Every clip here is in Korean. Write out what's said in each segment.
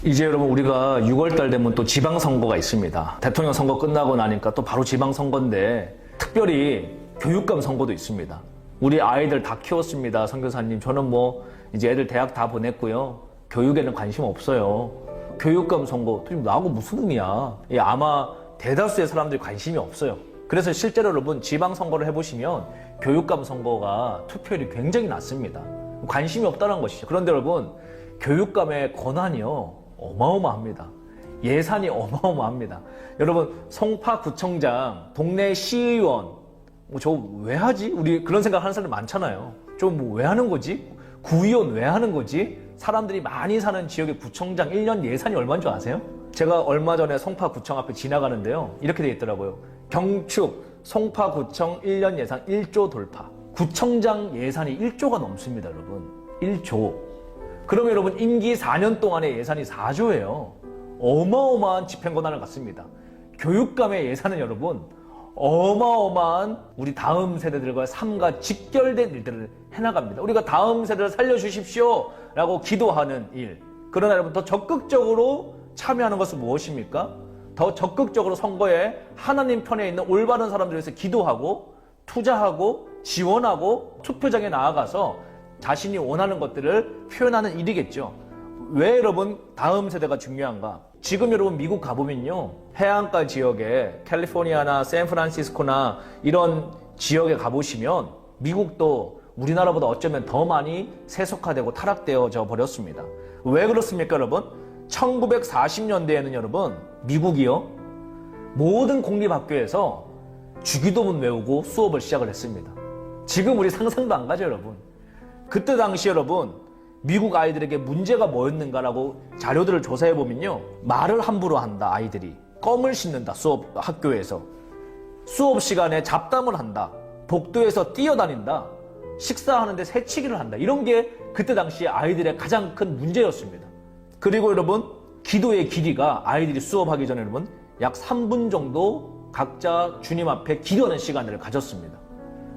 이제 여러분 우리가 6월달 되면 또 지방선거가 있습니다. 대통령 선거 끝나고 나니까 또 바로 지방선거인데 특별히 교육감 선거도 있습니다. 우리 아이들 다 키웠습니다. 선교사님 저는 뭐 이제 애들 대학 다 보냈고요. 교육에는 관심 없어요. 교육감 선거 나하고 무슨 의미야. 아마 대다수의 사람들이 관심이 없어요. 그래서 실제로 여러분 지방선거를 해보시면 교육감 선거가 투표율이 굉장히 낮습니다. 관심이 없다는 것이죠. 그런데 여러분 교육감의 권한이요 어마어마합니다. 예산이 어마어마합니다. 여러분 송파구청장, 동네 시의원 저 왜 하지? 우리 그런 생각 하는 사람 많잖아요. 좀 뭐 왜 하는 거지? 구의원 왜 하는 거지? 사람들이 많이 사는 지역의 구청장 1년 예산이 얼마인 줄 아세요? 제가 얼마 전에 송파구청 앞에 지나가는데요. 이렇게 돼 있더라고요. 경축 송파구청 1년 예산 1조 돌파. 구청장 예산이 1조가 넘습니다, 여러분. 1조. 그러면 여러분 임기 4년 동안의 예산이 4조예요. 어마어마한 집행 권한을 갖습니다. 교육감의 예산은 여러분 어마어마한 우리 다음 세대들과의 삶과 직결된 일들을 해나갑니다. 우리가 다음 세대를 살려주십시오 라고 기도하는 일. 그러나 여러분 더 적극적으로 참여하는 것은 무엇입니까? 더 적극적으로 선거에 하나님 편에 있는 올바른 사람들을 위해서 기도하고 투자하고 지원하고 투표장에 나아가서 자신이 원하는 것들을 표현하는 일이겠죠. 왜 여러분 다음 세대가 중요한가? 지금 여러분 미국 가보면요. 해안가 지역에 캘리포니아나 샌프란시스코나 이런 지역에 가보시면 미국도 우리나라보다 어쩌면 더 많이 세속화되고 타락되어져 버렸습니다. 왜 그렇습니까 여러분? 1940년대에는 여러분 미국이요. 모든 공립학교에서 주기도문 외우고 수업을 시작을 했습니다. 지금 우리 상상도 안 가죠 여러분. 그때 당시 여러분 미국 아이들에게 문제가 뭐였는가라고 자료들을 조사해 보면요. 말을 함부로 한다 아이들이. 껌을 씹는다 학교에서. 수업 시간에 잡담을 한다. 복도에서 뛰어다닌다. 식사하는데 새치기를 한다. 이런 게 그때 당시 아이들의 가장 큰 문제였습니다. 그리고 여러분 기도의 길이가 아이들이 수업하기 전에 여러분 약 3분 정도 각자 주님 앞에 기도하는 시간을 가졌습니다.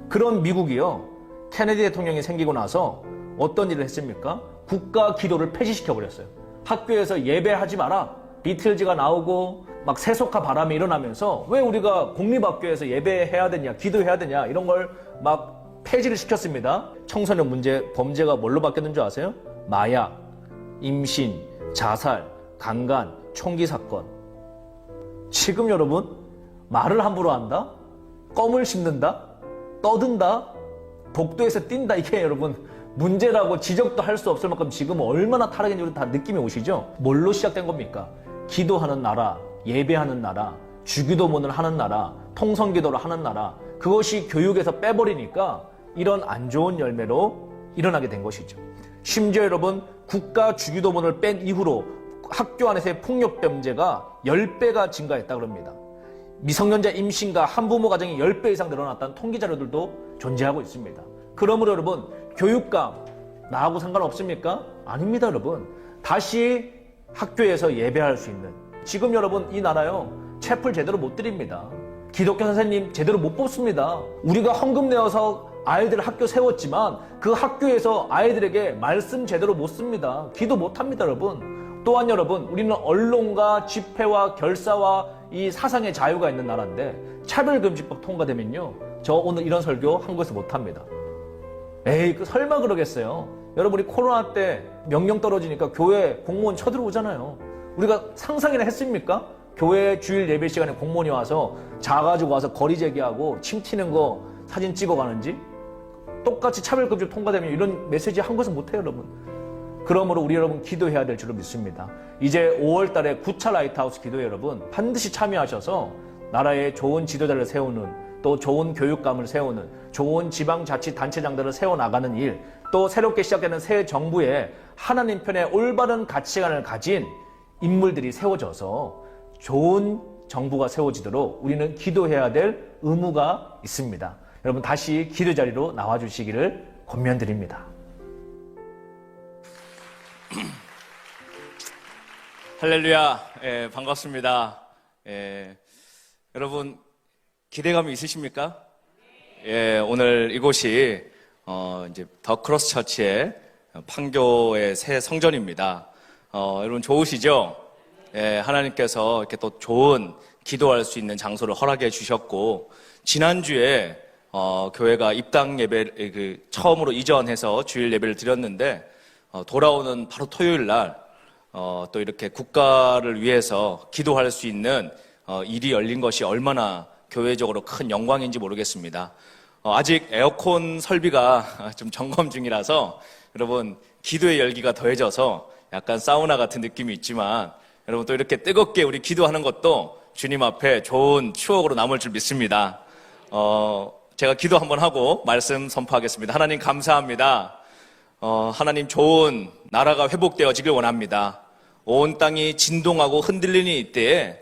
그런 미국이요. 케네디 대통령이 생기고 나서 어떤 일을 했습니까? 국가 기도를 폐지시켜버렸어요. 학교에서 예배하지 마라. 비틀즈가 나오고 막 세속화 바람이 일어나면서 왜 우리가 공립학교에서 예배해야 되냐, 기도해야 되냐 이런 걸 막 폐지를 시켰습니다. 청소년 문제, 범죄가 뭘로 바뀌었는 줄 아세요? 마약, 임신, 자살, 강간, 총기 사건. 지금 여러분 말을 함부로 한다? 껌을 씹는다? 떠든다? 복도에서 뛴다? 이게 여러분 문제라고 지적도 할 수 없을 만큼 지금 얼마나 타락인지 다 느낌이 오시죠? 뭘로 시작된 겁니까? 기도하는 나라, 예배하는 나라, 주기도문을 하는 나라, 통성기도를 하는 나라. 그것이 교육에서 빼버리니까 이런 안 좋은 열매로 일어나게 된 것이죠. 심지어 여러분 국가 주기도문을 뺀 이후로 학교 안에서의 폭력 범죄가 10배가 증가했다고 합니다. 미성년자 임신과 한부모 가정이 10배 이상 늘어났다는 통계 자료들도 존재하고 있습니다. 그러므로 여러분 교육감 나하고 상관없습니까? 아닙니다 여러분. 다시 학교에서 예배할 수 있는 지금 여러분 이 나라요 채플 제대로 못 드립니다. 기독교 선생님 제대로 못 뽑습니다. 우리가 헌금 내어서 아이들 학교 세웠지만 그 학교에서 아이들에게 말씀 제대로 못 씁니다. 기도 못 합니다 여러분. 또한 여러분 우리는 언론과 집회와 결사와 이 사상의 자유가 있는 나라인데 차별금지법 통과되면요 저 오늘 이런 설교 한국에서 못 합니다. 에이 설마 그러겠어요. 여러분 우리 코로나 때 명령 떨어지니까 교회 공무원 쳐들어오잖아요. 우리가 상상이나 했습니까? 교회 주일 예배 시간에 공무원이 와서 자가지고 와서 거리 제기하고 침 튀는 거 사진 찍어가는지. 똑같이 차별금지 통과되면 이런 메시지 한국에서 못해요 여러분. 그러므로 우리 여러분 기도해야 될 줄로 믿습니다. 이제 5월 달에 9차 라이트하우스 기도에 여러분 반드시 참여하셔서 나라에 좋은 지도자를 세우는 또 좋은 교육감을 세우는 좋은 지방자치단체장들을 세워나가는 일, 또 새롭게 시작되는 새 정부에 하나님 편에 올바른 가치관을 가진 인물들이 세워져서 좋은 정부가 세워지도록 우리는 기도해야 될 의무가 있습니다. 여러분 다시 기도 자리로 나와주시기를 권면드립니다. 할렐루야, 반갑습니다. 여러분 기대감이 있으십니까? 오늘 이곳이 이제 더 크로스 처치의 판교의 새 성전입니다. 여러분 좋으시죠? 예, 하나님께서 이렇게 또 좋은 기도할 수 있는 장소를 허락해 주셨고, 지난주에 교회가 입당 예배 처음으로 이전해서 주일 예배를 드렸는데, 돌아오는 바로 토요일 날 또 이렇게 국가를 위해서 기도할 수 있는 일이 열린 것이 얼마나 교회적으로 큰 영광인지 모르겠습니다. 아직 에어컨 설비가 좀 점검 중이라서 여러분 기도의 열기가 더해져서 약간 사우나 같은 느낌이 있지만, 여러분 또 이렇게 뜨겁게 우리 기도하는 것도 주님 앞에 좋은 추억으로 남을 줄 믿습니다. 제가 기도 한번 하고 말씀 선포하겠습니다. 하나님 감사합니다. 하나님 좋은 나라가 회복되어지길 원합니다. 온 땅이 진동하고 흔들리는 이때에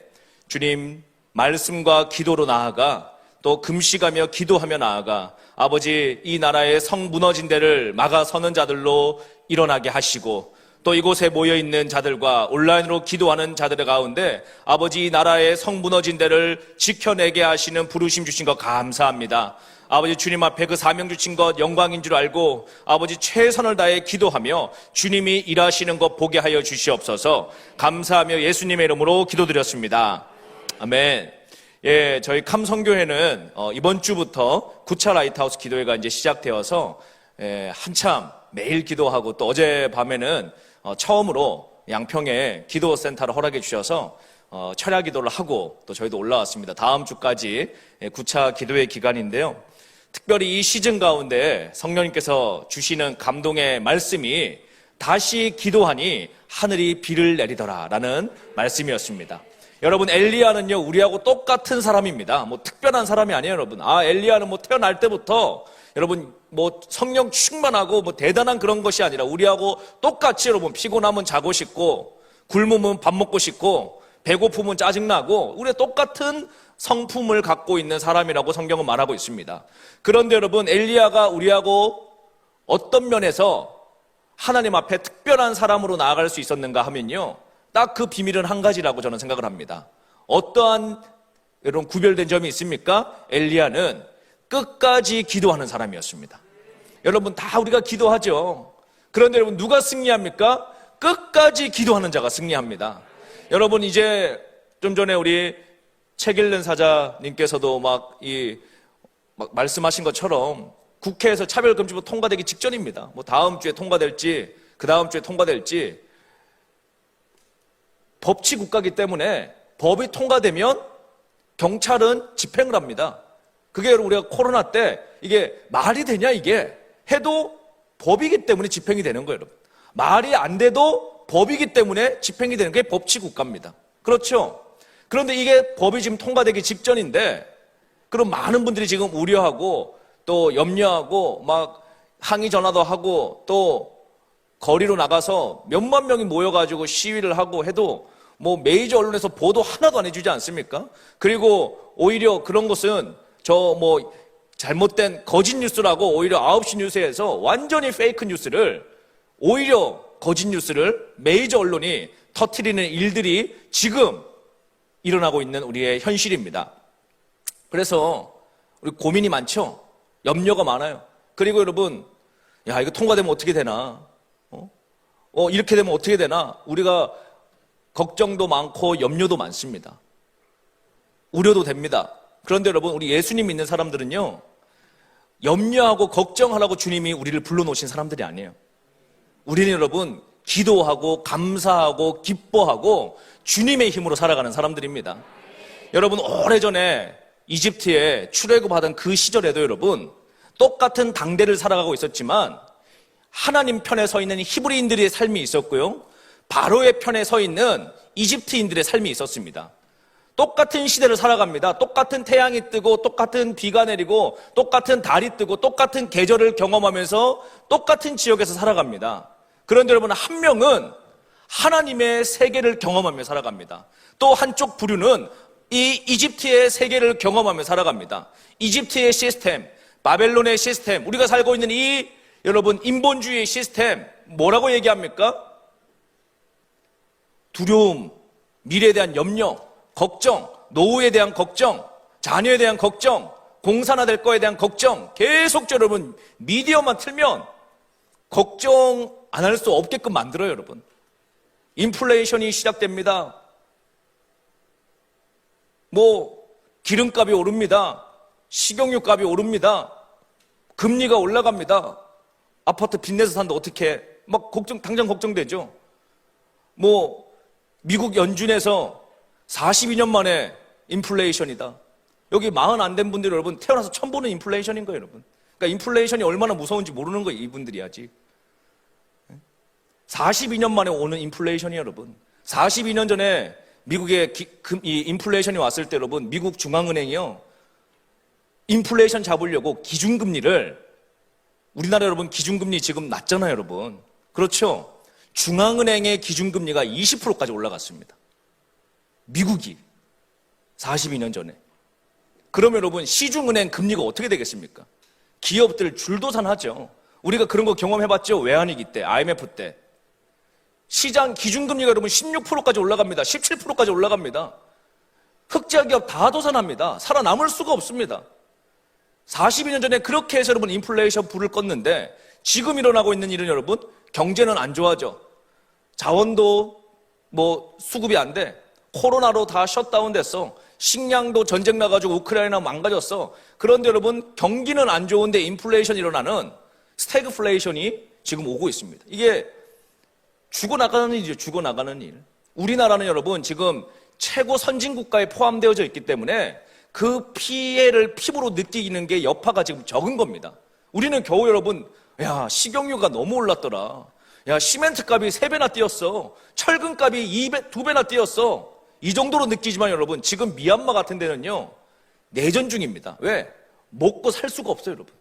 주님 말씀과 기도로 나아가 또 금식하며 기도하며 나아가 아버지 이 나라의 성 무너진 데를 막아서는 자들로 일어나게 하시고, 또 이곳에 모여있는 자들과 온라인으로 기도하는 자들의 가운데 아버지 이 나라의 성 무너진 데를 지켜내게 하시는 부르심 주신 것 감사합니다. 아버지 주님 앞에 그 사명 주신 것 영광인 줄 알고 아버지 최선을 다해 기도하며 주님이 일하시는 것 보게 하여 주시옵소서. 감사하며 예수님의 이름으로 기도드렸습니다. 아멘. 예, 저희 감성교회는 이번 주부터 구차 라이트하우스 기도회가 이제 시작되어서 한참 매일 기도하고, 또 어젯밤에는 처음으로 양평에 기도센터를 허락해 주셔서 철야 기도를 하고 또 저희도 올라왔습니다. 다음 주까지 구차 기도회 기간인데요. 특별히 이 시즌 가운데 성령님께서 주시는 감동의 말씀이 다시 기도하니 하늘이 비를 내리더라 라는 말씀이었습니다. 여러분 엘리야는요 우리하고 똑같은 사람입니다. 뭐 특별한 사람이 아니에요 여러분. 엘리야는 뭐 태어날 때부터 여러분 뭐 성령 충만하고 뭐 대단한 그런 것이 아니라 우리하고 똑같이 여러분 피곤하면 자고 싶고, 굶으면 밥 먹고 싶고, 배고프면 짜증나고, 우리가 똑같은 성품을 갖고 있는 사람이라고 성경은 말하고 있습니다. 그런데 여러분 엘리야가 우리하고 어떤 면에서 하나님 앞에 특별한 사람으로 나아갈 수 있었는가 하면요, 딱 그 비밀은 한 가지라고 저는 생각을 합니다. 어떠한 여러분 구별된 점이 있습니까? 엘리야는 끝까지 기도하는 사람이었습니다. 여러분 다 우리가 기도하죠. 그런데 여러분 누가 승리합니까? 끝까지 기도하는 자가 승리합니다. 여러분 이제 좀 전에 우리 책 읽는 사자님께서도 막 말씀하신 것처럼 국회에서 차별금지법 통과되기 직전입니다. 뭐 다음 주에 통과될지 그 다음 주에 통과될지, 법치 국가이기 때문에 법이 통과되면 경찰은 집행을 합니다. 그게 우리가 코로나 때 이게 말이 되냐 이게 해도 법이기 때문에 집행이 되는 거예요. 여러분. 말이 안 돼도 법이기 때문에 집행이 되는 게 법치 국가입니다. 그렇죠? 그런데 이게 법이 지금 통과되기 직전인데, 그럼 많은 분들이 지금 우려하고 또 염려하고 막 항의 전화도 하고 또 거리로 나가서 몇만 명이 모여가지고 시위를 하고 해도 뭐 메이저 언론에서 보도 하나도 안 해주지 않습니까? 그리고 오히려 그런 것은 저 뭐 잘못된 거짓 뉴스라고 오히려 9시 뉴스에서 완전히 페이크 뉴스를, 오히려 거짓 뉴스를 메이저 언론이 터뜨리는 일들이 지금 일어나고 있는 우리의 현실입니다. 그래서 우리 고민이 많죠? 염려가 많아요. 그리고 여러분, 야 이거 통과되면 어떻게 되나? 이렇게 되면 어떻게 되나? 우리가 걱정도 많고 염려도 많습니다. 우려도 됩니다. 그런데 여러분 우리 예수님 믿는 사람들은요 염려하고 걱정하라고 주님이 우리를 불러놓으신 사람들이 아니에요. 우리는 여러분 기도하고 감사하고 기뻐하고 주님의 힘으로 살아가는 사람들입니다. 여러분 오래전에 이집트에 출애굽하던 그 시절에도 여러분 똑같은 당대를 살아가고 있었지만 하나님 편에 서 있는 히브리인들의 삶이 있었고요, 바로의 편에 서 있는 이집트인들의 삶이 있었습니다. 똑같은 시대를 살아갑니다. 똑같은 태양이 뜨고 똑같은 비가 내리고 똑같은 달이 뜨고 똑같은 계절을 경험하면서 똑같은 지역에서 살아갑니다. 그런데 여러분 한 명은 하나님의 세계를 경험하며 살아갑니다. 또 한쪽 부류는 이 이집트의 세계를 경험하며 살아갑니다. 이집트의 시스템, 바벨론의 시스템, 우리가 살고 있는 이 여러분 인본주의의 시스템 뭐라고 얘기합니까? 두려움, 미래에 대한 염려, 걱정, 노후에 대한 걱정, 자녀에 대한 걱정, 공사나 될 거에 대한 걱정, 계속 여러분 미디어만 틀면 걱정 안 할 수 없게끔 만들어요. 여러분 인플레이션이 시작됩니다. 기름값이 오릅니다. 식용유값이 오릅니다. 금리가 올라갑니다. 아파트 빚내서 산다 어떻게 당장 걱정되죠. 미국 연준에서 42년 만에 인플레이션이다. 여기 40 안 된 분들이 여러분 태어나서 처음 보는 인플레이션인 거예요, 여러분. 그러니까 인플레이션이 얼마나 무서운지 모르는 거예요, 이분들이 아직. 42년 만에 오는 인플레이션이 여러분. 42년 전에 미국에 이 인플레이션이 왔을 때 여러분, 미국 중앙은행이요, 인플레이션 잡으려고 기준금리를, 우리나라 여러분 기준금리 지금 낮잖아요, 여러분. 그렇죠? 중앙은행의 기준금리가 20%까지 올라갔습니다. 미국이 42년 전에. 그러면 여러분 시중은행 금리가 어떻게 되겠습니까? 기업들 줄도산하죠. 우리가 그런 거 경험해봤죠? 외환위기 때, IMF 때. 시장 기준금리가 여러분 16%까지 올라갑니다. 17%까지 올라갑니다. 흑자 기업 다 도산합니다. 살아남을 수가 없습니다. 42년 전에 그렇게 해서 여러분 인플레이션 불을 껐는데, 지금 일어나고 있는 일은 여러분, 경제는 안 좋아져. 자원도 수급이 안 돼. 코로나로 다 셧다운 됐어. 식량도 전쟁 나가지고 우크라이나 망가졌어. 그런데 여러분 경기는 안 좋은데 인플레이션이 일어나는 스태그플레이션이 지금 오고 있습니다. 이게 죽어나가는 일이죠. 죽어나가는 일. 우리나라는 여러분 지금 최고 선진국가에 포함되어져 있기 때문에 그 피해를 피부로 느끼는 게 여파가 지금 적은 겁니다. 우리는 겨우 여러분, 야, 식용유가 너무 올랐더라. 야, 시멘트 값이 3배나 뛰었어. 철근 값이 2배나 뛰었어. 이 정도로 느끼지만 여러분, 지금 미얀마 같은 데는요, 내전 중입니다. 왜? 먹고 살 수가 없어요, 여러분.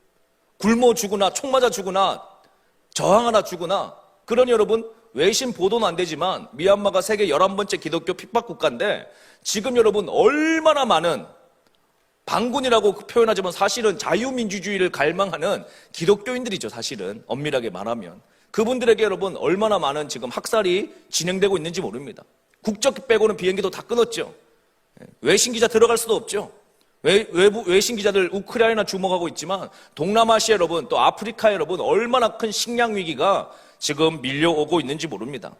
굶어 죽으나, 총 맞아 죽으나, 저항하나 죽으나. 그러니 여러분, 외신 보도는 안 되지만, 미얀마가 세계 11번째 기독교 핍박 국가인데, 지금 여러분, 얼마나 많은, 반군이라고 표현하지만 사실은 자유민주주의를 갈망하는 기독교인들이죠, 사실은. 엄밀하게 말하면. 그분들에게 여러분, 얼마나 많은 지금 학살이 진행되고 있는지 모릅니다. 국적 빼고는 비행기도 다 끊었죠. 외신 기자 들어갈 수도 없죠. 외신 기자들 우크라이나 주목하고 있지만 동남아시아 여러분, 또 아프리카 여러분, 얼마나 큰 식량 위기가 지금 밀려오고 있는지 모릅니다.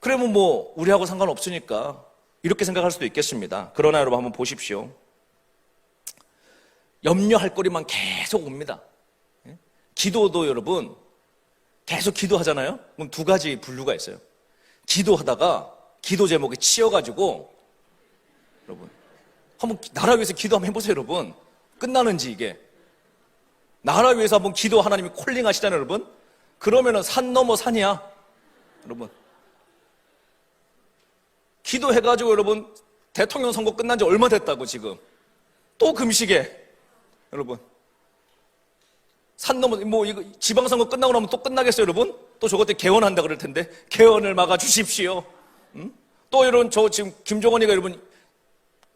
그러면 우리하고 상관없으니까 이렇게 생각할 수도 있겠습니다. 그러나 여러분 한번 보십시오. 염려할 거리만 계속 옵니다. 기도도 여러분 계속 기도하잖아요. 그럼 두 가지 분류가 있어요. 기도하다가 기도 제목에 치여가지고, 여러분 한번 나라 위해서 기도 한번 해보세요. 여러분 끝나는지. 이게 나라 위해서 한번 기도, 하나님이 콜링 하시잖아요, 여러분. 그러면은 산 넘어 산이야, 여러분. 기도해가지고 여러분 대통령 선거 끝난 지 얼마 됐다고 지금 또 금식에, 여러분 산 넘어 이거 지방선거 끝나고 나면 또 끝나겠어요, 여러분? 또 저것 때 개헌한다 그럴 텐데 개헌을 막아 주십시오. 또 여러분 저 지금 김종원이가 여러분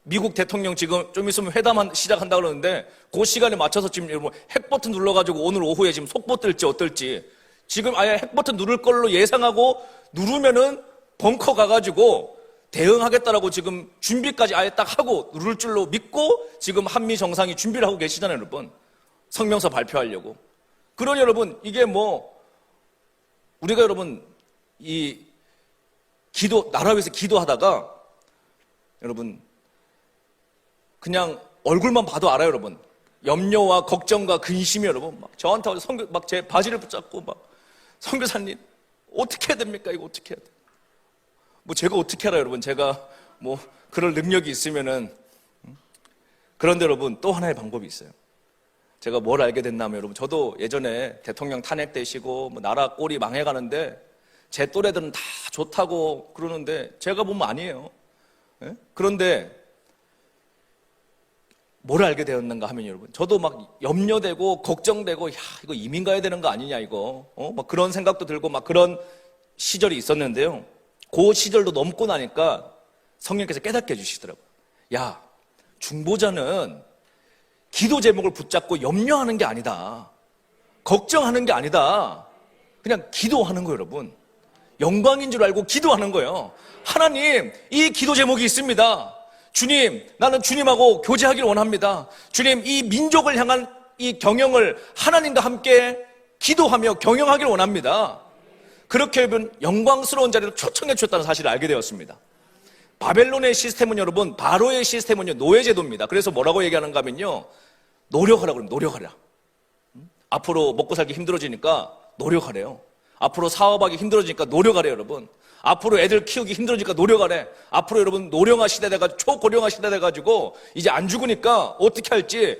미국 대통령 지금 좀 있으면 회담 시작한다 그러는데 그 시간에 맞춰서 지금 여러분 핵 버튼 눌러가지고 오늘 오후에 지금 속보 뜰지 어떨지 지금 아예 핵 버튼 누를 걸로 예상하고 누르면은 벙커 가가지고 대응하겠다라고 지금 준비까지 아예 딱 하고 누를 줄로 믿고 지금 한미 정상이 준비를 하고 계시잖아요, 여러분. 성명서 발표하려고. 그러니 여러분 이게 우리가 여러분 이 나라 위해서 기도하다가 여러분 그냥 얼굴만 봐도 알아요, 여러분. 염려와 걱정과 근심이 여러분 저한테 제 바지를 붙잡고 선교사님 어떻게 해야 됩니까? 이거 어떻게 해야 돼? 제가 어떻게 알아요, 여러분? 제가 그럴 능력이 있으면은. 그런데 여러분 또 하나의 방법이 있어요. 제가 뭘 알게 됐냐면 여러분, 저도 예전에 대통령 탄핵되시고 나라 꼴이 망해가는데 제 또래들은 다 좋다고 그러는데 제가 보면 아니에요. 예? 그런데 뭘 알게 되었는가 하면 여러분, 저도 염려되고 걱정되고, 야, 이거 이민 가야 되는 거 아니냐, 이거. 그런 생각도 들고 그런 시절이 있었는데요. 그 시절도 넘고 나니까 성령께서 깨닫게 해주시더라고요. 야, 중보자는 기도 제목을 붙잡고 염려하는 게 아니다. 걱정하는 게 아니다. 그냥 기도하는 거예요, 여러분. 영광인 줄 알고 기도하는 거예요. 하나님, 이 기도 제목이 있습니다. 주님, 나는 주님하고 교제하기를 원합니다. 주님, 이 민족을 향한 이 경영을 하나님과 함께 기도하며 경영하기를 원합니다. 그렇게 여러분 영광스러운 자리로 초청해 주셨다는 사실을 알게 되었습니다. 바벨론의 시스템은 여러분, 바로의 시스템은요, 노예제도입니다. 그래서 뭐라고 얘기하는가 하면요, 노력하라 그러면 노력하라. 앞으로 먹고 살기 힘들어지니까 노력하래요. 앞으로 사업하기 힘들어지니까 노력하래요, 여러분. 앞으로 애들 키우기 힘들어지니까 노력하래. 앞으로 여러분 노령화 시대 돼가지고, 초고령화 시대 돼가지고, 이제 안 죽으니까 어떻게 할지,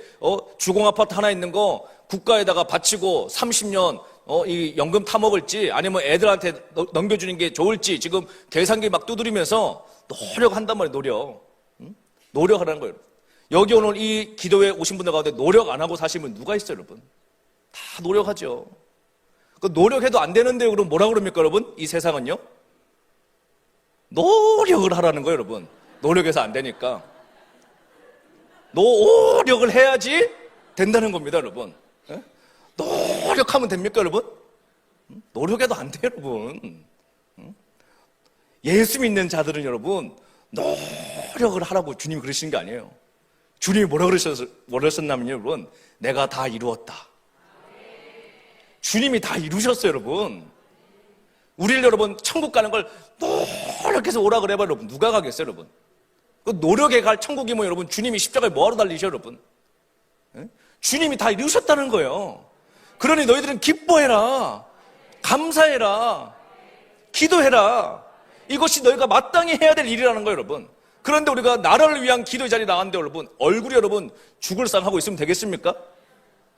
주공 아파트 하나 있는 거 국가에다가 바치고 30년, 이 연금 타먹을지, 아니면 애들한테 넘겨주는 게 좋을지, 지금 계산기 막 두드리면서 노력한단 말이에요, 노력. 응? 노력하라는 거예요. 여기 오늘 이 기도에 오신 분들 가운데 노력 안 하고 사시면 누가 있어요, 여러분? 다 노력하죠. 그 노력해도 안 되는데 그럼 뭐라 그럽니까, 여러분? 이 세상은요? 노력을 하라는 거예요, 여러분. 노력해서 안 되니까. 노력을 해야지 된다는 겁니다, 여러분. 예? 노력하면 됩니까, 여러분? 노력해도 안 돼요, 여러분. 예수 믿는 자들은 여러분, 노력을 하라고 주님이 그러시는 게 아니에요. 주님이 뭐라 그러셨냐면요, 여러분, 내가 다 이루었다. 주님이 다 이루셨어요, 여러분. 우리를 여러분 천국 가는 걸 노력해서 오라 그래봐, 여러분 누가 가겠어요, 여러분? 그 노력에 갈 천국이면 여러분 주님이 십자가에 뭐하러 달리셔, 여러분? 예? 주님이 다 이루셨다는 거예요. 그러니 너희들은 기뻐해라, 감사해라, 기도해라. 이것이 너희가 마땅히 해야 될 일이라는 거예요, 여러분. 그런데 우리가 나라를 위한 기도의 자리에 나왔는데 여러분, 얼굴이 여러분 죽을 상 하고 있으면 되겠습니까?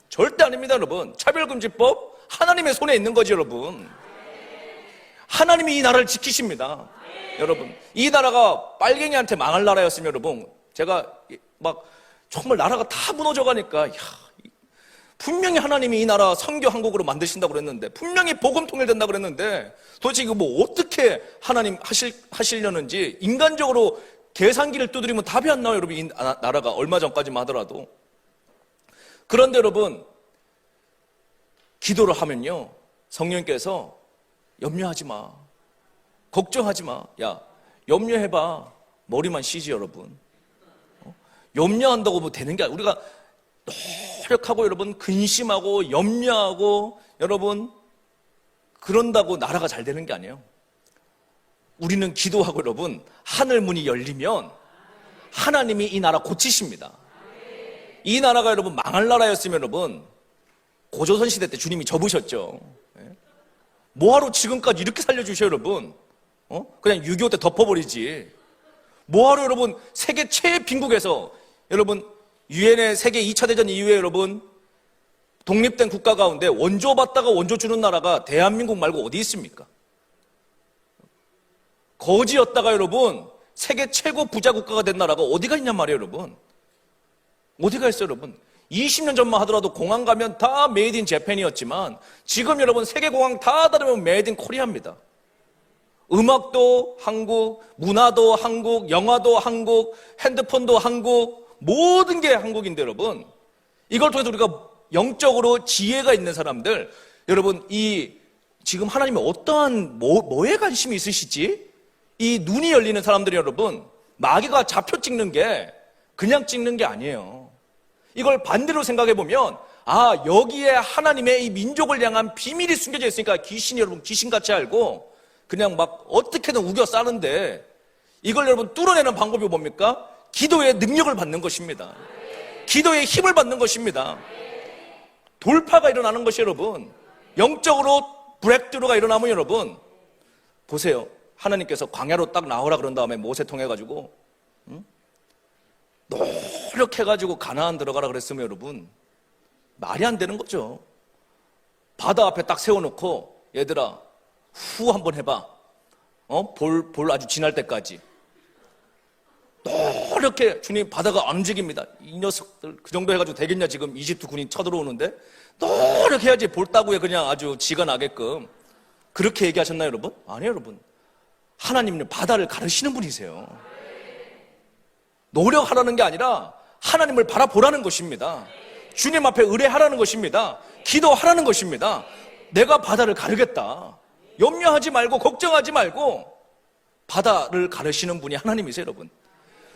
절대 아닙니다, 여러분. 차별금지법 하나님의 손에 있는 거지, 여러분. 하나님이 이 나라를 지키십니다. 여러분, 이 나라가 빨갱이한테 망할 나라였으면 여러분, 제가 막 정말 나라가 다 무너져 가니까, 분명히 하나님이 이 나라 선교 한국으로 만드신다고 그랬는데, 분명히 복음 통일된다고 그랬는데, 도대체 이거 뭐 어떻게 하나님 하시려는지 인간적으로 계산기를 두드리면 답이 안 나와요, 여러분. 이 나라가 얼마 전까지만 하더라도. 그런데 여러분, 기도를 하면요, 성령께서 염려하지 마, 걱정하지 마. 야, 염려해봐. 머리만 쉬지, 여러분. 염려한다고 뭐 되는 게 아니라, 우리가 노력하고 여러분 근심하고 염려하고 여러분 그런다고 나라가 잘 되는 게 아니에요. 우리는 기도하고 여러분 하늘 문이 열리면 하나님이 이 나라 고치십니다. 이 나라가 여러분 망할 나라였으면 여러분 고조선 시대 때 주님이 접으셨죠. 뭐하러 지금까지 이렇게 살려주셔요, 여러분? 그냥 6.25 때 덮어버리지. 뭐하러 여러분 세계 최빈국에서 여러분 유엔의 세계 2차 대전 이후에 여러분 독립된 국가 가운데 원조 받다가 원조 주는 나라가 대한민국 말고 어디 있습니까? 거지였다가 여러분 세계 최고 부자 국가가 된 나라가 어디가 있냔 말이에요, 여러분. 어디가 있어요, 여러분? 20년 전만 하더라도 공항 가면 다 메이드 인 재팬이었지만 지금 여러분 세계 공항 다 닫으면 메이드 인 코리아입니다. 음악도 한국, 문화도 한국, 영화도 한국, 핸드폰도 한국, 모든 게 한국인데 여러분, 이걸 통해서 우리가 영적으로 지혜가 있는 사람들, 여러분 이 지금 하나님이 어떠한 뭐에 관심이 있으시지? 이 눈이 열리는 사람들이 여러분, 마귀가 좌표 찍는 게 그냥 찍는 게 아니에요. 이걸 반대로 생각해 보면, 아, 여기에 하나님의 이 민족을 향한 비밀이 숨겨져 있으니까 귀신이 여러분 귀신같이 알고 그냥 막 어떻게든 우겨 싸는데, 이걸 여러분 뚫어내는 방법이 뭡니까? 기도의 능력을 받는 것입니다. 기도의 힘을 받는 것입니다. 돌파가 일어나는 것이 여러분, 영적으로 브렉드루가 일어나면 여러분 보세요. 하나님께서 광야로 딱 나오라 그런 다음에 모세 통해가지고 노력해가지고 가나안 들어가라 그랬으면 여러분 말이 안 되는 거죠. 바다 앞에 딱 세워놓고 얘들아 후 한번 해봐. 볼 아주 지날 때까지. 노력해. 주님, 바다가 안 움직입니다. 이 녀석들 그 정도 해가지고 되겠냐, 지금 이집트 군이 쳐들어오는데. 노력해야지 볼 따구에 그냥 아주 지가 나게끔. 그렇게 얘기하셨나요, 여러분? 아니에요, 여러분. 하나님은 바다를 가르시는 분이세요. 노력하라는 게 아니라 하나님을 바라보라는 것입니다. 주님 앞에 의뢰하라는 것입니다. 기도하라는 것입니다. 내가 바다를 가르겠다. 염려하지 말고 걱정하지 말고 바다를 가르시는 분이 하나님이세요, 여러분.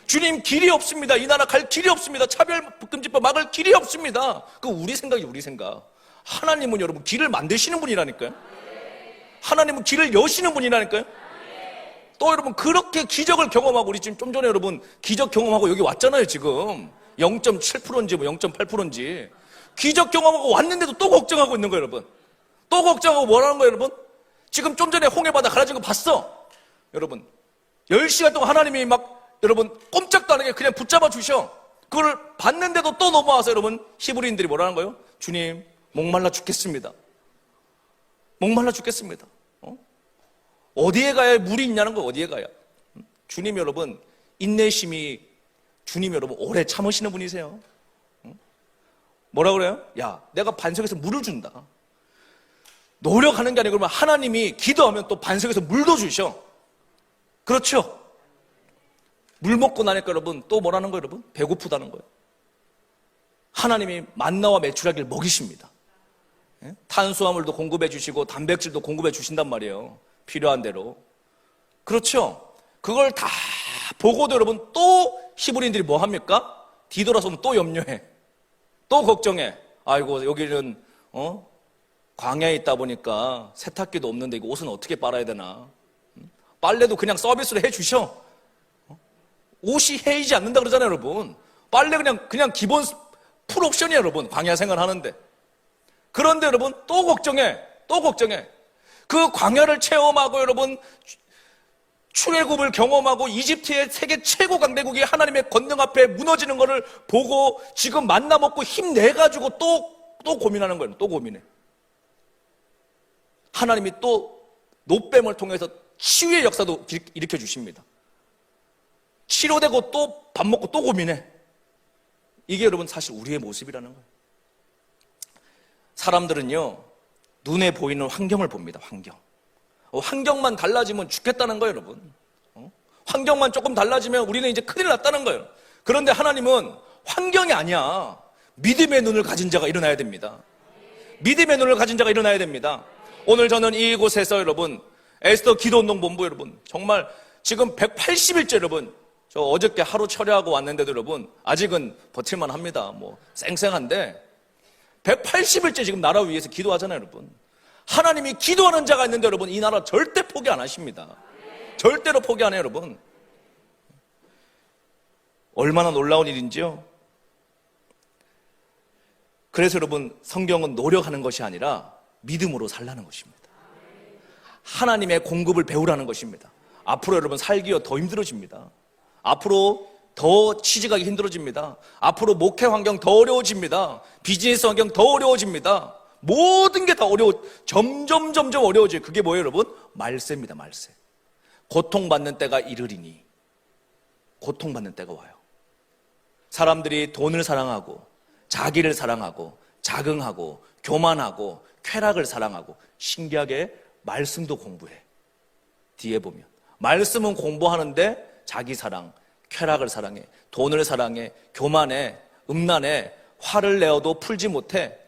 주님, 길이 없습니다. 이 나라 갈 길이 없습니다. 차별금지법 막을 길이 없습니다. 그 우리 생각이 우리 생각. 하나님은 여러분 길을 만드시는 분이라니까요. 하나님은 길을 여시는 분이라니까요. 또 여러분 그렇게 기적을 경험하고 우리 지금 좀 전에 여러분 기적 경험하고 여기 왔잖아요. 지금 0.7%인지 뭐 0.8%인지 기적 경험하고 왔는데도 또 걱정하고 있는 거예요. 여러분 또 걱정하고 뭐라는 거예요. 여러분 지금 좀 전에 홍해바다 갈라진 거 봤어. 여러분 10시간 동안 하나님이 막 여러분 꼼짝도 안 하게 그냥 붙잡아 주셔. 그걸 봤는데도 또 넘어와서 여러분 히브리인들이 뭐라는 거예요? 주님 목말라 죽겠습니다. 목말라 죽겠습니다. 어디에 가야 물이 있냐는 거예요. 어디에 가야. 주님 여러분 인내심이 주님 여러분 오래 참으시는 분이세요. 뭐라 그래요? 야 내가 반석에서 물을 준다. 노력하는 게 아니고 그러면 하나님이 기도하면 또 반석에서 물도 주셔. 그렇죠? 물 먹고 나니까 여러분 또 뭐라는 거예요 여러분? 배고프다는 거예요. 하나님이 만나와 메추라기를 먹이십니다. 탄수화물도 공급해 주시고 단백질도 공급해 주신단 말이에요. 필요한 대로. 그렇죠? 그걸 다 보고도 여러분 또 히브리인들이 뭐 합니까? 뒤돌아서면 또 염려해. 또 걱정해. 아이고 여기는 광야에 있다 보니까 세탁기도 없는데 이거 옷은 어떻게 빨아야 되나. 빨래도 그냥 서비스로 해 주셔. 옷이 해이지 않는다 그러잖아요 여러분. 빨래 그냥 기본 풀옵션이에요 여러분. 광야 생활하는데. 그런데 여러분 또 걱정해. 그 광야를 체험하고 여러분 출애굽을 경험하고 이집트의 세계 최고 강대국이 하나님의 권능 앞에 무너지는 것을 보고 지금 만나 먹고 힘내가지고 또 고민하는 거예요. 또 고민해. 하나님이 또 노뱀을 통해서 치유의 역사도 일으켜 주십니다. 치료되고 또 밥 먹고 또 고민해. 이게 여러분 사실 우리의 모습이라는 거예요. 사람들은요 눈에 보이는 환경을 봅니다. 환경만 달라지면 죽겠다는 거예요 여러분. 환경만 조금 달라지면 우리는 이제 큰일 났다는 거예요. 그런데 하나님은 환경이 아니야. 믿음의 눈을 가진 자가 일어나야 됩니다. 믿음의 눈을 가진 자가 일어나야 됩니다. 오늘 저는 이곳에서 여러분 에스더 기도운동본부 여러분 정말 지금 180일째 여러분 저 어저께 하루 철회하고 왔는데도 여러분 아직은 버틸만 합니다. 뭐 쌩쌩한데 180일째 지금 나라 위해서 기도하잖아요 여러분. 하나님이 기도하는 자가 있는데 여러분 이 나라 절대 포기 안 하십니다. 절대로 포기 안 해요 여러분. 얼마나 놀라운 일인지요. 그래서 여러분 성경은 노력하는 것이 아니라 믿음으로 살라는 것입니다. 하나님의 공급을 배우라는 것입니다. 앞으로 여러분 살기가 더 힘들어집니다. 앞으로 더 취직하기 힘들어집니다. 앞으로 목회 환경 더 어려워집니다. 비즈니스 환경 더 어려워집니다. 모든 게 다 점점 어려워져요. 그게 뭐예요 여러분? 말세입니다. 말세. 고통받는 때가 이르리니. 고통받는 때가 와요. 사람들이 돈을 사랑하고 자기를 사랑하고 자긍하고 교만하고 쾌락을 사랑하고 신기하게 말씀도 공부해. 뒤에 보면 말씀은 공부하는데 자기 사랑, 쾌락을 사랑해, 돈을 사랑해, 교만해, 음란해, 화를 내어도 풀지 못해.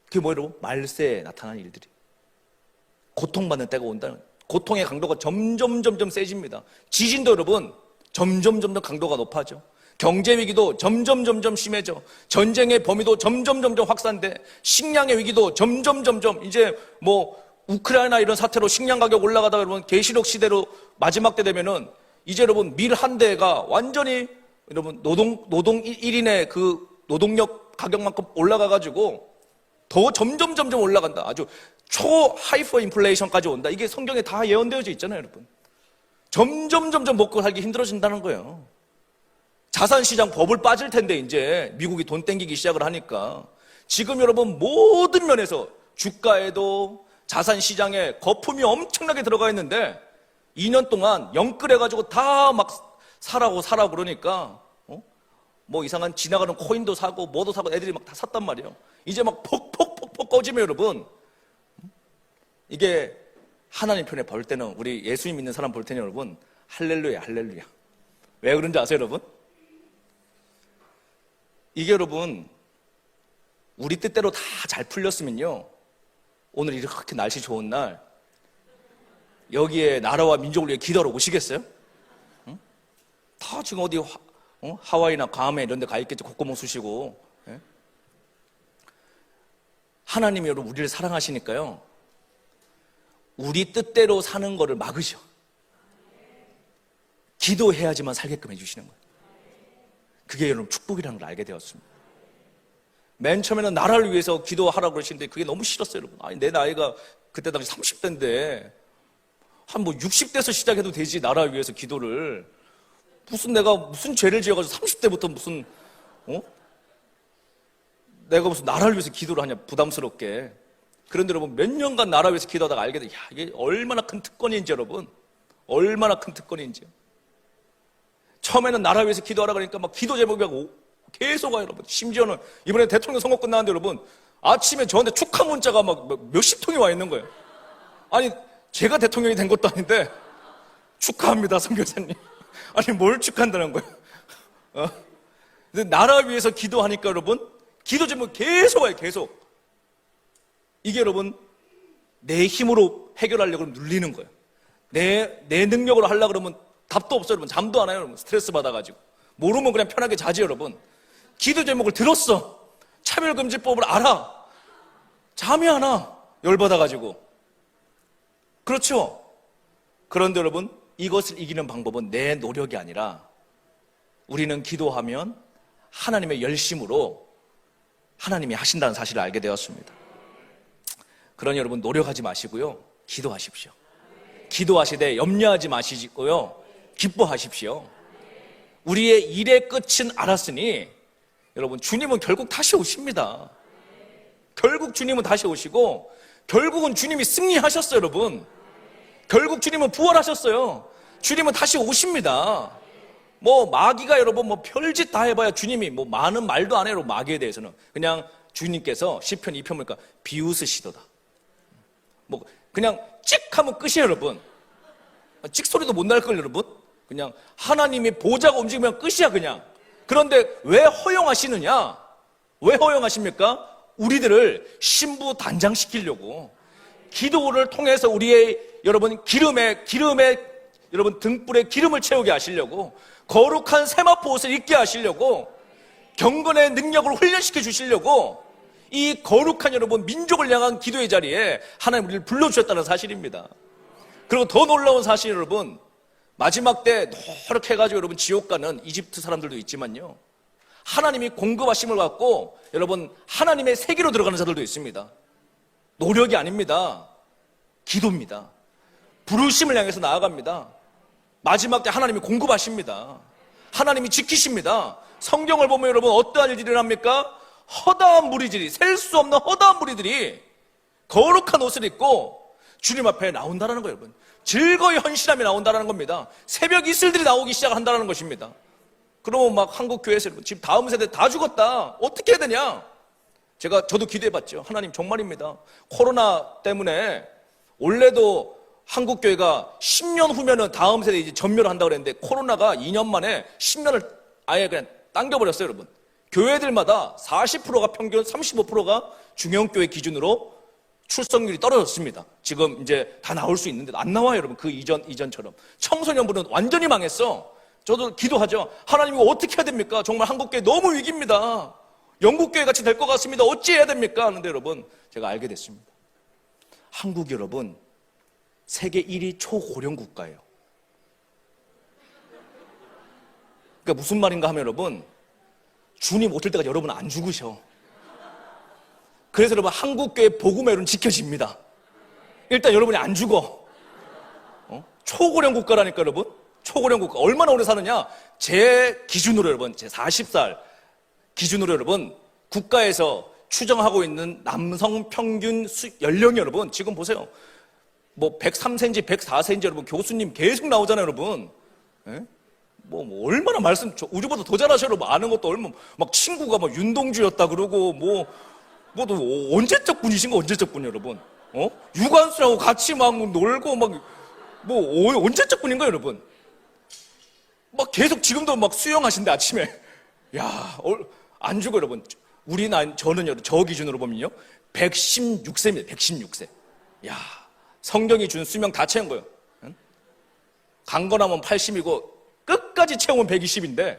그게 뭐예요? 말세에 나타나는 일들이. 고통받는 때가 온다는, 고통의 강도가 점점 세집니다. 지진도 여러분 점점 강도가 높아져. 경제 위기도 점점 심해져. 전쟁의 범위도 점점 확산돼. 식량의 위기도 점점 이제 뭐 우크라이나 이런 사태로 식량 가격 올라가다가 여러분 계시록 시대로 마지막 때 되면은 이제 여러분 밀 한 대가 완전히 여러분 노동 1인의 그 노동력 가격만큼 올라가가지고 더 점점 올라간다. 아주 초 하이퍼 인플레이션까지 온다. 이게 성경에 다 예언되어져 있잖아요, 여러분. 점점 먹고 살기 힘들어진다는 거예요. 자산시장 버블 빠질 텐데 이제 미국이 돈 땡기기 시작을 하니까 지금 여러분 모든 면에서 주가에도 자산시장에 거품이 엄청나게 들어가 있는데 2년 동안 영끌해가지고 다 막 사라고 그러니까 뭐 이상한 지나가는 코인도 사고 뭐도 사고 애들이 막 다 샀단 말이에요. 이제 막 폭 꺼지면 여러분 이게 하나님 편에 볼 때는 우리 예수님 믿는 사람 볼 때는 여러분 할렐루야. 왜 그런지 아세요 여러분? 이게 여러분 우리 뜻대로 다 잘 풀렸으면요 오늘 이렇게 날씨 좋은 날 여기에 나라와 민족을 위해 기도하러 오시겠어요? 응? 다 지금 어디 하와이나 괌에 이런 데 가 있겠지. 콧구멍 쑤시고. 예? 하나님이 여러분 우리를 사랑하시니까요 우리 뜻대로 사는 거를 막으셔. 기도해야지만 살게끔 해주시는 거예요. 그게 여러분 축복이라는 걸 알게 되었습니다. 맨 처음에는 나라를 위해서 기도하라고 그러시는데 그게 너무 싫었어요, 여러분. 아니, 내 나이가 그때 당시 30대인데 한 뭐 60대에서 시작해도 되지, 나라를 위해서 기도를. 내가 무슨 죄를 지어가지고 30대부터 내가 무슨 나라를 위해서 기도를 하냐, 부담스럽게. 그런데 여러분, 몇 년간 나라 위해서 기도하다가 알게 돼. 야, 이게 얼마나 큰 특권인지, 여러분. 얼마나 큰 특권인지요. 처음에는 나라 위해서 기도하라 그러니까 막 기도 제목이 계속 와요, 여러분. 심지어는 이번에 대통령 선거 끝났는데 여러분, 아침에 저한테 축하 문자가 막 몇십 통이 와 있는 거예요. 아니, 제가 대통령이 된 것도 아닌데 축하합니다, 선교사님. 아니, 뭘 축하한다는 거예요? 근데 나라 위해서 기도하니까 여러분, 기도 제목 계속 와요, 계속. 이게 여러분, 내 힘으로 해결하려고 눌리는 거예요. 내 능력으로 하려고 그러면 답도 없어요, 여러분. 잠도 안 와요, 여러분. 스트레스 받아가지고. 모르면 그냥 편하게 자지, 여러분. 기도 제목을 들었어. 차별금지법을 알아. 잠이 안 와. 열받아가지고. 그렇죠? 그런데 여러분, 이것을 이기는 방법은 내 노력이 아니라 우리는 기도하면 하나님의 열심으로 하나님이 하신다는 사실을 알게 되었습니다. 그러니 여러분, 노력하지 마시고요. 기도하십시오. 기도하시되 염려하지 마시고요. 기뻐하십시오. 우리의 일의 끝은 알았으니 여러분, 주님은 결국 다시 오십니다. 결국 주님은 다시 오시고 결국은 주님이 승리하셨어요, 여러분. 결국 주님은 부활하셨어요. 주님은 다시 오십니다. 마귀가 여러분 별짓 다 해봐야 주님이 많은 말도 안 해요, 마귀에 대해서는. 그냥 주님께서 시편 2편 보니까 비웃으시도다. 그냥 찍 하면 끝이에요, 여러분. 찍 소리도 못 날 걸, 여러분. 그냥 하나님이 보좌가 움직이면 끝이야, 그냥. 그런데 왜 허용하시느냐? 왜 허용하십니까? 우리들을 신부 단장시키려고. 기도를 통해서 우리의 여러분 기름에 여러분 등불에 기름을 채우게 하시려고, 거룩한 세마포 옷을 입게 하시려고, 경건의 능력을 훈련시켜 주시려고, 이 거룩한 여러분 민족을 향한 기도의 자리에 하나님 우리를 불러주셨다는 사실입니다. 그리고 더 놀라운 사실, 여러분, 마지막 때 노력해 가지고 여러분 지옥 가는 이집트 사람들도 있지만요, 하나님이 공급하심을 갖고 여러분 하나님의 세계로 들어가는 자들도 있습니다. 노력이 아닙니다. 기도입니다. 부르심을 향해서 나아갑니다. 마지막 때 하나님이 공급하십니다. 하나님이 지키십니다. 성경을 보면 여러분 어떠한 일들을 합니까? 허다한 무리들이, 셀 수 없는 허다한 무리들이 거룩한 옷을 입고 주님 앞에 나온다는 거예요, 여러분. 즐거이 헌신함이 나온다는 겁니다. 새벽 이슬들이 나오기 시작한다는 것입니다. 그러면 막 한국 교회에서 여러분, 지금 다음 세대 다 죽었다, 어떻게 해야 되냐? 저도 기도해봤죠. 하나님, 정말입니다. 코로나 때문에 원래도 한국 교회가 10년 후면은 다음 세대 이제 전멸을 한다고 그랬는데, 코로나가 2년 만에 10년을 아예 그냥 당겨버렸어요, 여러분. 교회들마다 40%가 평균, 35%가 중형교회 기준으로 출석률이 떨어졌습니다. 지금 이제 다 나올 수 있는데 안 나와요, 여러분. 그 이전처럼. 청소년부는 완전히 망했어. 저도 기도하죠. 하나님, 이거 어떻게 해야 됩니까? 정말 한국교회 너무 위기입니다. 영국교회 같이 될 것 같습니다. 어찌 해야 됩니까? 하는데 여러분, 제가 알게 됐습니다. 한국이 여러분, 세계 1위 초고령 국가예요. 그러니까 무슨 말인가 하면 여러분, 주님 오실 때까지 여러분은 안 죽으셔. 그래서 여러분, 한국교회 복음의 여러분 지켜집니다. 일단 여러분이 안 죽어. 초고령 국가라니까, 여러분. 초고령 국가. 얼마나 오래 사느냐? 제 기준으로 여러분, 제 40살 기준으로 여러분, 국가에서 추정하고 있는 남성 평균 연령이 여러분, 지금 보세요. 103cm, 104cm 여러분, 교수님 계속 나오잖아요, 여러분. 예? 얼마나 우리보다 더 잘하셔, 여러분. 아는 것도 막 친구가 윤동주였다 그러고, 또 언제적 분이신가, 언제적 분이 여러분. 유관수라고 같이 막 놀고, 언제적 분인가, 여러분. 계속 지금도 수영하신대, 아침에. 야, 안 죽어, 여러분. 저는 저 기준으로 보면요, 116세입니다, 116세. 야, 성경이 준 수명 다 채운 거예요. 응? 강건하면 80이고, 끝까지 채우면 120인데,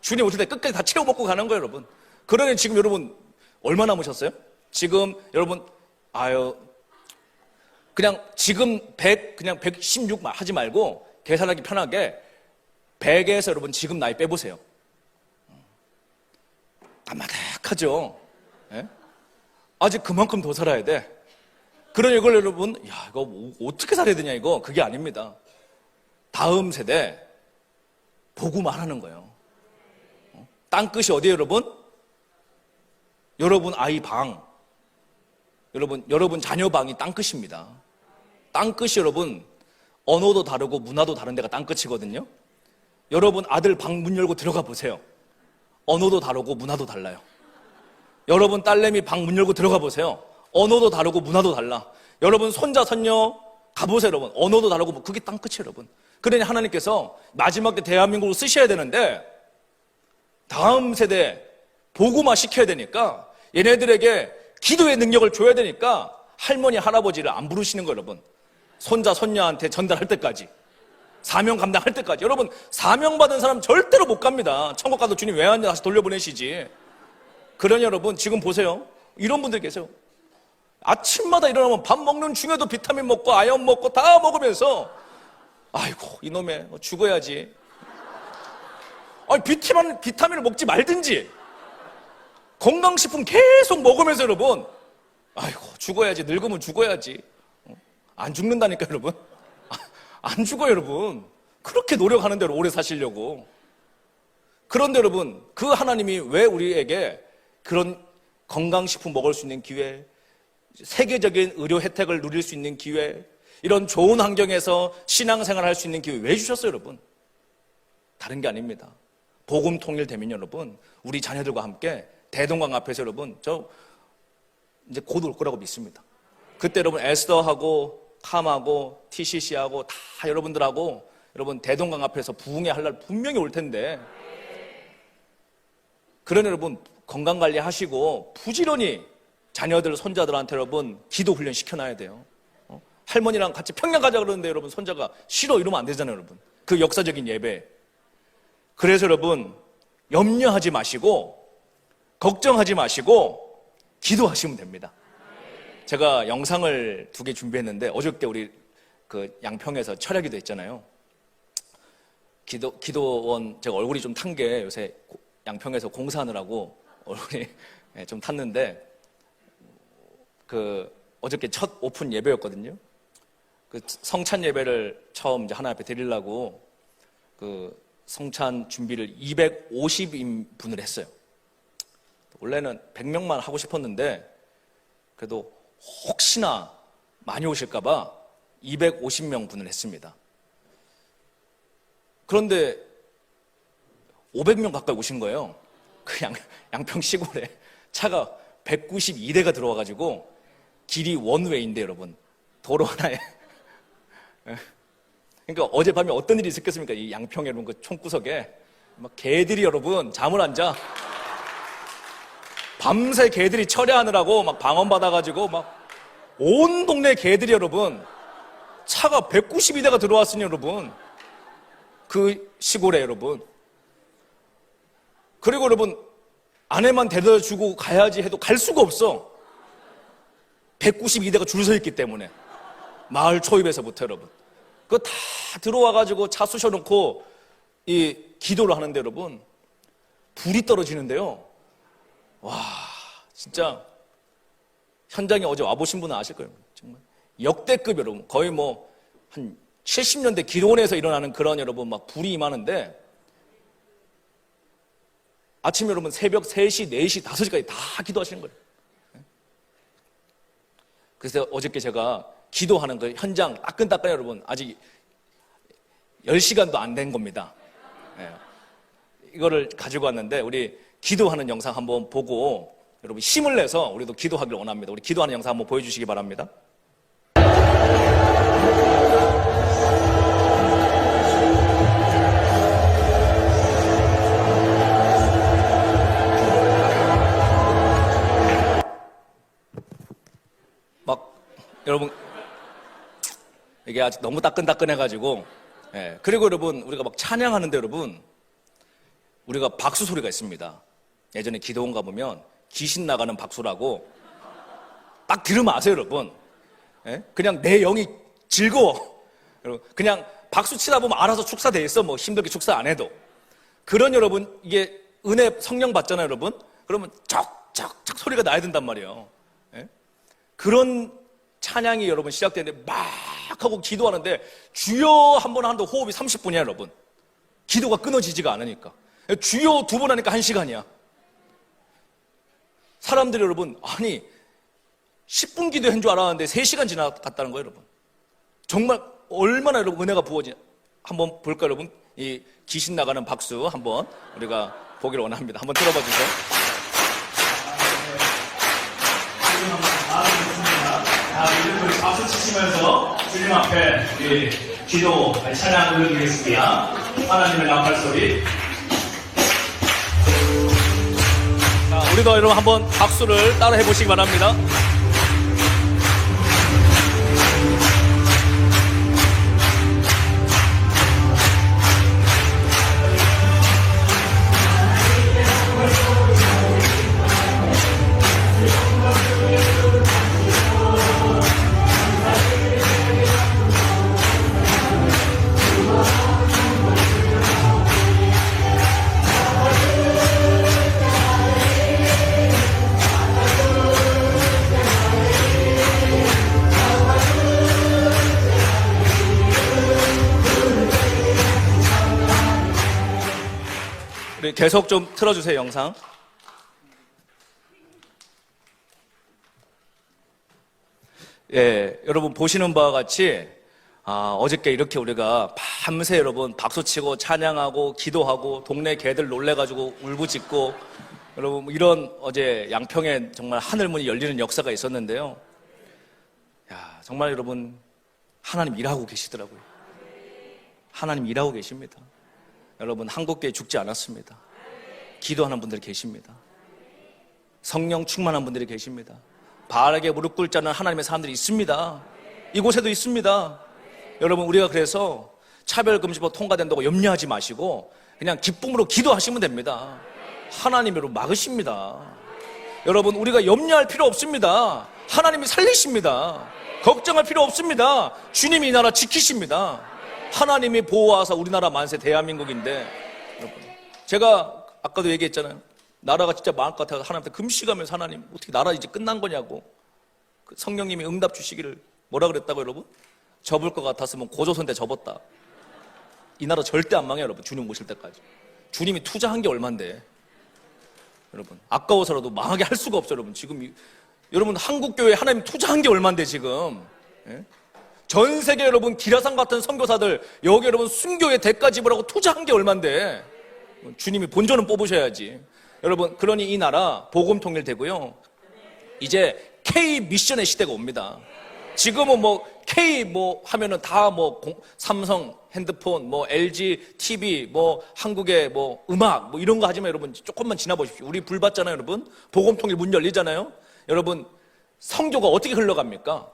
주님 오실 때 끝까지 다 채워 먹고 가는 거예요, 여러분. 그러니 지금 여러분, 얼마 남으셨어요? 지금 여러분, 그냥 지금 100, 그냥 116 하지 말고 계산하기 편하게 100에서 여러분 지금 나이 빼보세요. 까마득하죠? 예? 아직 그만큼 더 살아야 돼. 그러니 이걸 여러분, 야, 이거 어떻게 살아야 되냐, 이거. 그게 아닙니다. 다음 세대, 보고 말하는 거예요. 땅끝이 어디예요, 여러분? 여러분 아이 방. 여러분 자녀 방이 땅끝입니다. 땅끝이 여러분, 언어도 다르고 문화도 다른 데가 땅끝이거든요. 여러분 아들 방 문 열고 들어가 보세요. 언어도 다르고 문화도 달라요. 여러분 딸내미 방 문 열고 들어가 보세요. 언어도 다르고 문화도 달라. 여러분 손자 손녀 가보세요. 여러분 언어도 다르고 그게 땅끝이에요. 여러분. 그러니 하나님께서 마지막 때 대한민국을 쓰셔야 되는데 다음 세대 복음화 시켜야 되니까 얘네들에게 기도의 능력을 줘야 되니까 할머니 할아버지를 안 부르시는 거예요. 여러분 손자 손녀한테 전달할 때까지 사명 감당할 때까지. 여러분 사명 받은 사람 절대로 못 갑니다. 천국 가도 주님 왜 왔냐 다시 돌려보내시지. 그러니 여러분 지금 보세요. 이런 분들 계세요. 아침마다 일어나면 밥 먹는 중에도 비타민 먹고 아연 먹고 다 먹으면서 아이고 이놈의 죽어야지. 아니 비타민을 먹지 말든지 건강식품 계속 먹으면서 여러분 아이고 죽어야지. 늙으면 죽어야지. 안 죽는다니까 여러분. 안 죽어요 여러분. 그렇게 노력하는 대로 오래 사시려고. 그런데 여러분 그 하나님이 왜 우리에게 그런 건강식품 먹을 수 있는 기회, 세계적인 의료 혜택을 누릴 수 있는 기회, 이런 좋은 환경에서 신앙생활을 할 수 있는 기회 왜 주셨어요 여러분? 다른 게 아닙니다. 복음 통일되면 여러분 우리 자녀들과 함께 대동강 앞에서 여러분 저 이제 곧 올 거라고 믿습니다. 그때 여러분 에스더하고 캄하고 TCC하고 다 여러분들하고 여러분 대동강 앞에서 부흥의 할 날 분명히 올 텐데 그러니 여러분 건강관리 하시고 부지런히 자녀들 손자들한테 여러분 기도 훈련 시켜놔야 돼요. 할머니랑 같이 평양 가자 그러는데 여러분 손자가 싫어 이러면 안 되잖아요 여러분. 그 역사적인 예배. 그래서 여러분 염려하지 마시고 걱정하지 마시고 기도하시면 됩니다. 제가 영상을 2개 준비했는데 어저께 우리 그 양평에서 철야기도 했잖아요. 기도원 제가 얼굴이 좀 탄 게 요새 양평에서 공사하느라고 얼굴이 좀 탔는데 그 어저께 첫 오픈 예배였거든요. 그 성찬 예배를 처음 이제 하나님 앞에 드리려고 그 성찬 준비를 250인분을 했어요. 원래는 100명만 하고 싶었는데 그래도 혹시나 많이 오실까봐 250명 분을 했습니다. 그런데 500명 가까이 오신 거예요. 그 양평 시골에 차가 192대가 들어와가지고 길이 원웨이인데 여러분 도로 하나에 그러니까 어젯밤에 어떤 일이 있었겠습니까? 이 양평 여러분 그 총구석에 막 개들이 여러분 잠을 안 자. 밤새 개들이 철야하느라고 막 방언 받아가지고 막 온 동네 개들이 여러분 차가 192대가 들어왔으니 여러분 그 시골에 여러분 그리고 여러분 아내만 데려다 주고 가야지 해도 갈 수가 없어. 192대가 줄 서 있기 때문에 마을 초입에서부터 여러분 그거 다 들어와가지고 차 쑤셔놓고 이 기도를 하는데 여러분 불이 떨어지는데요. 와 진짜 현장에 어제 와보신 분은 아실 거예요. 정말 역대급 여러분 거의 뭐 한 70년대 기도원에서 일어나는 그런 여러분 막 불이 임하는데 아침 여러분 새벽 3시, 4시, 5시까지 다 기도하시는 거예요. 그래서 어저께 제가 기도하는 그 현장 따끈따끈 여러분 아직 10시간도 안 된 겁니다. 이거를 가지고 왔는데 우리 기도하는 영상 한번 보고 여러분 힘을 내서 우리도 기도하기를 원합니다. 우리 기도하는 영상 한번 보여주시기 바랍니다. 막 여러분 이게 아직 너무 따끈따끈해가지고 그리고 여러분 우리가 막 찬양하는데 여러분 우리가 박수 소리가 있습니다. 예전에 기도원 가보면 귀신 나가는 박수라고 딱 들으면 아세요 여러분. 예? 그냥 내 영이 즐거워. 그냥 박수 치다 보면 알아서 축사돼 있어. 뭐 힘들게 축사 안 해도. 그런 여러분, 이게 은혜 성령 받잖아요, 여러분. 그러면 쩍쩍쩍 소리가 나야 된단 말이에요. 예? 그런 찬양이 여러분 시작되는데 막 하고 기도하는데 주여 한 번 하는데 호흡이 30분이야, 여러분. 기도가 끊어지지가 않으니까. 주여 두 번 하니까 1시간이야. 사람들이 여러분, 아니 10분 기도한 줄 알았는데 3시간 지나갔다는 거예요, 여러분. 정말 얼마나 여러분 은혜가 부어지냐. 한번 볼까요, 여러분? 이 귀신 나가는 박수 한번 우리가 보기를 원합니다. 한번 들어봐 주세요. 박수 치시면서 주님 앞에 우리 기도 찬양 올려드리겠습니다. 하나님의 나팔 소리. 자, 우리도 여러분 한번 박수를 따라 해보시기 바랍니다. 우리 계속 좀 틀어주세요, 영상. 예, 여러분 보시는 바와 같이 어저께 이렇게 우리가 밤새 여러분 박수치고 찬양하고 기도하고 동네 개들 놀래가지고 울부짖고 여러분 이런 어제 양평에 정말 하늘문이 열리는 역사가 있었는데요. 야, 정말 여러분 하나님 일하고 계시더라고요. 하나님 일하고 계십니다. 여러분 한국교회 죽지 않았습니다. 기도하는 분들이 계십니다. 성령 충만한 분들이 계십니다. 바알에게 무릎 꿇지 않는 하나님의 사람들이 있습니다. 이곳에도 있습니다. 여러분 우리가 그래서 차별금지법 통과된다고 염려하지 마시고 그냥 기쁨으로 기도하시면 됩니다. 하나님이 여러분 막으십니다. 여러분 우리가 염려할 필요 없습니다. 하나님이 살리십니다. 걱정할 필요 없습니다. 주님이 이 나라 지키십니다. 하나님이 보호하사 우리나라 만세 대한민국인데 여러분 제가 아까도 얘기했잖아요. 나라가 진짜 망할 것 같아서 하나님한테 금식하면서 하나님 어떻게 나라 이제 끝난 거냐고 성령님이 응답 주시기를 뭐라 그랬다고 여러분? 접을 것 같았으면 고조선 때 접었다. 이 나라 절대 안 망해요 여러분. 주님 오실 때까지. 주님이 투자한 게 얼만데 여러분 아까워서라도 망하게 할 수가 없어요 여러분. 지금 여러분 한국교회에 하나님 투자한 게 얼만데 지금 예? 전 세계 여러분 기라상 같은 선교사들 여기 여러분 순교의 대가 지불하고 투자한 게 얼만데 주님이 본전은 뽑으셔야지. 여러분 그러니 이 나라 복음 통일되고요. 이제 K 미션의 시대가 옵니다. 지금은 뭐 K 뭐 하면은 다 뭐 삼성 핸드폰 뭐 LG TV 뭐 한국의 뭐 음악 뭐 이런 거 하지만 여러분 조금만 지나보십시오. 우리 불 받잖아요 여러분. 복음 통일 문 열리잖아요. 여러분 선교가 어떻게 흘러갑니까?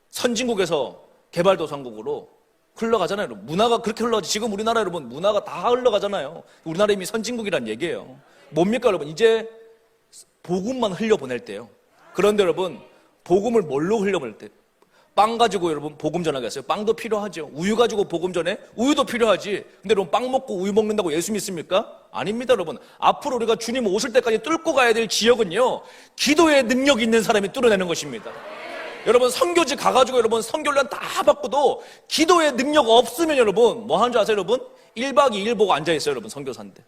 선진국에서 개발도상국으로 흘러가잖아요. 여러분. 문화가 그렇게 흘러가지. 지금 우리나라 여러분 문화가 다 흘러가잖아요. 우리나라 이미 선진국이란 얘기예요. 뭡니까 여러분? 이제 복음만 흘려보낼 때요. 그런데 여러분 복음을 뭘로 흘려보낼 때? 빵 가지고 여러분 복음 전하겠어요? 빵도 필요하죠. 우유 가지고 복음 전해? 우유도 필요하지. 근데 여러분 빵 먹고 우유 먹는다고 예수 믿습니까? 아닙니다 여러분. 앞으로 우리가 주님 오실 때까지 뚫고 가야 될 지역은요 기도의 능력이 있는 사람이 뚫어내는 것입니다. 여러분 선교지 가가지고 여러분 선교련 다 받고도 기도의 능력 없으면 여러분 뭐 하는 줄 아세요 여러분? 1박 2일 보고 앉아있어요 여러분 선교사인데.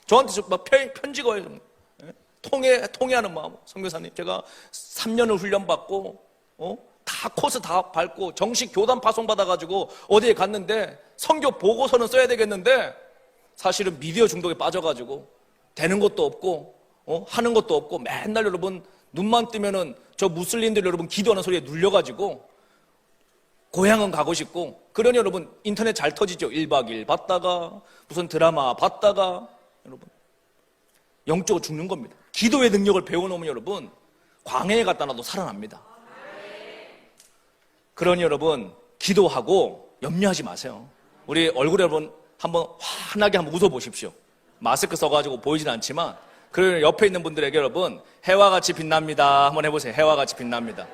저한테 막 편지가 와요. 통회하는 마음. 선교사님 제가 3년을 훈련받고 다 코스 다 밟고 정식 교단 파송 받아가지고 어디에 갔는데 선교 보고서는 써야 되겠는데 사실은 미디어 중독에 빠져가지고 되는 것도 없고 하는 것도 없고 맨날 여러분 눈만 뜨면은 저 무슬림들 여러분 기도하는 소리에 눌려가지고 고향은 가고 싶고 그러니 여러분 인터넷 잘 터지죠. 1박 2일 봤다가 무슨 드라마 봤다가 여러분 영적으로 죽는 겁니다. 기도의 능력을 배워놓으면 여러분 광야에 갔다 놔도 살아납니다. 그러니 여러분 기도하고 염려하지 마세요. 우리 얼굴에 여러분 한번 환하게 한번 웃어보십시오. 마스크 써가지고 보이진 않지만 그리고 옆에 있는 분들에게 여러분 해와 같이 빛납니다 한번 해보세요. 해와 같이 빛납니다.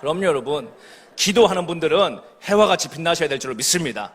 그럼요, 여러분. 기도하는 분들은 해와 같이 빛나셔야 될 줄로 믿습니다.